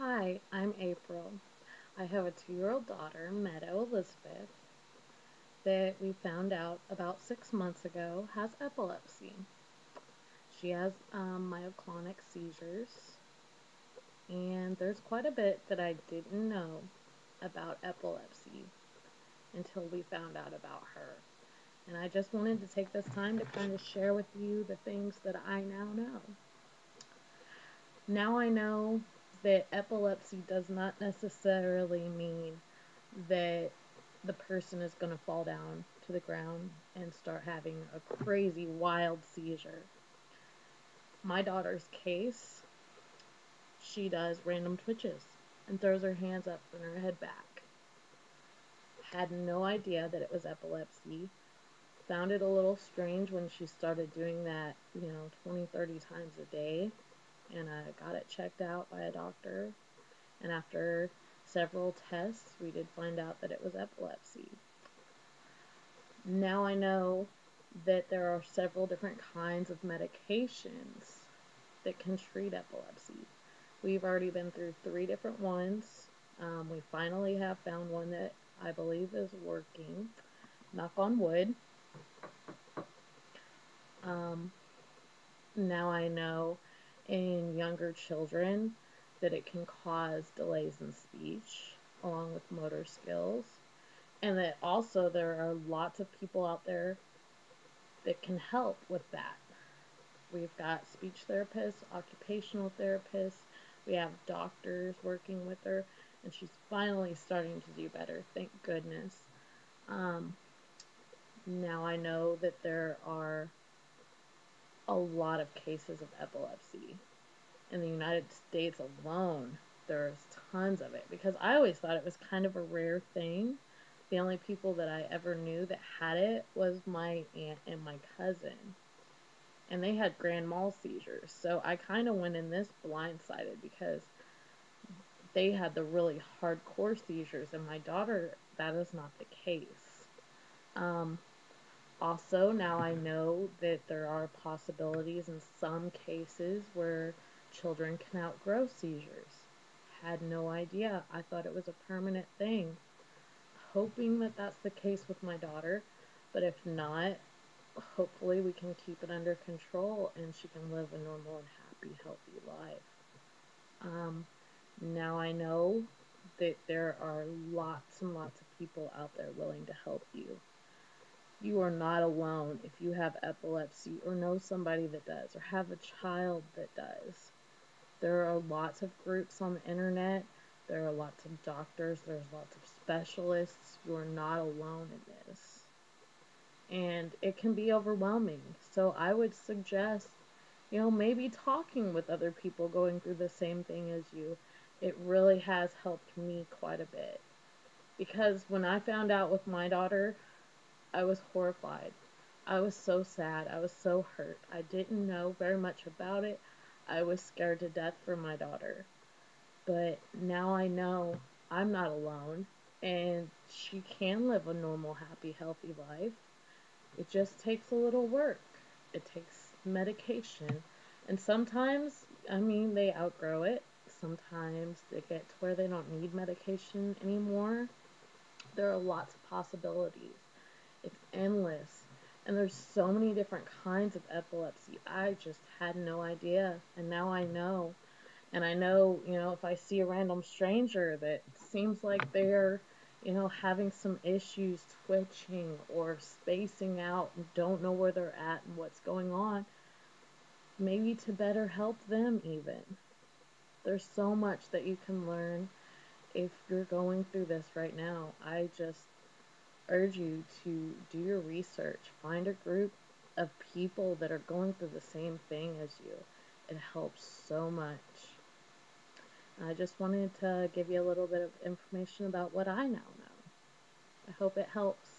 Hi, I'm April. I have a 2-year-old daughter, Meadow Elizabeth, that we found out about 6 months ago has epilepsy. She has myoclonic seizures, and there's quite a bit that I didn't know about epilepsy until we found out about her. And I just wanted to take this time to kind of share with you the things that I now know. Now I know that epilepsy does not necessarily mean that the person is going to fall down to the ground and start having a crazy wild seizure. My daughter's case, she does random twitches and throws her hands up and her head back. Had no idea that it was epilepsy. Found it a little strange when she started doing that, 20, 30 times a day. And I got it checked out by a doctor. And after several tests, we did find out that it was epilepsy. Now I know that there are several different kinds of medications that can treat epilepsy. We've already been through 3 different ones. We finally have found one that I believe is working. Knock on wood. Um, Now I know in younger children that it can cause delays in speech along with motor skills, and that also there are lots of people out there that can help with that. We've got speech therapists, occupational therapists, we have doctors working with her, and she's finally starting to do better, thank goodness. Um, Now I know that there are a lot of cases of epilepsy. In the United States alone, there's tons of it because I always thought it was kind of a rare thing. The only people that I ever knew that had it was my aunt and my cousin, and they had grand mal seizures. So I kind of went in this blindsided because they had the really hardcore seizures, and my daughter, that is not the case. Um, Also, now I know that there are possibilities in some cases where children can outgrow seizures. Had no idea. I thought it was a permanent thing. Hoping that that's the case with my daughter, but if not, hopefully we can keep it under control and she can live a normal and happy, healthy life. Um, Now I know that there are lots and lots of people out there willing to help you. You are not alone if you have epilepsy or know somebody that does or have a child that does. There are lots of groups on the internet. There are lots of doctors. There's lots of specialists. You are not alone in this. And it can be overwhelming. So I would suggest, maybe talking with other people going through the same thing as you. It really has helped me quite a bit. Because when I found out with my daughter, I was horrified. I was so sad. I was so hurt. I didn't know very much about it. I was scared to death for my daughter. But now I know I'm not alone and she can live a normal, happy, healthy life. It just takes a little work. It takes medication. And sometimes, they outgrow it. Sometimes they get to where they don't need medication anymore. There are lots of possibilities. It's endless. And there's so many different kinds of epilepsy. I just had no idea. And now I know. And I know, if I see a random stranger that seems like they're, having some issues twitching or spacing out and don't know where they're at and what's going on, maybe to better help them even. There's so much that you can learn if you're going through this right now. I just urge you to do your research. Find a group of people that are going through the same thing as you. It helps so much. I just wanted to give you a little bit of information about what I now know. I hope it helps.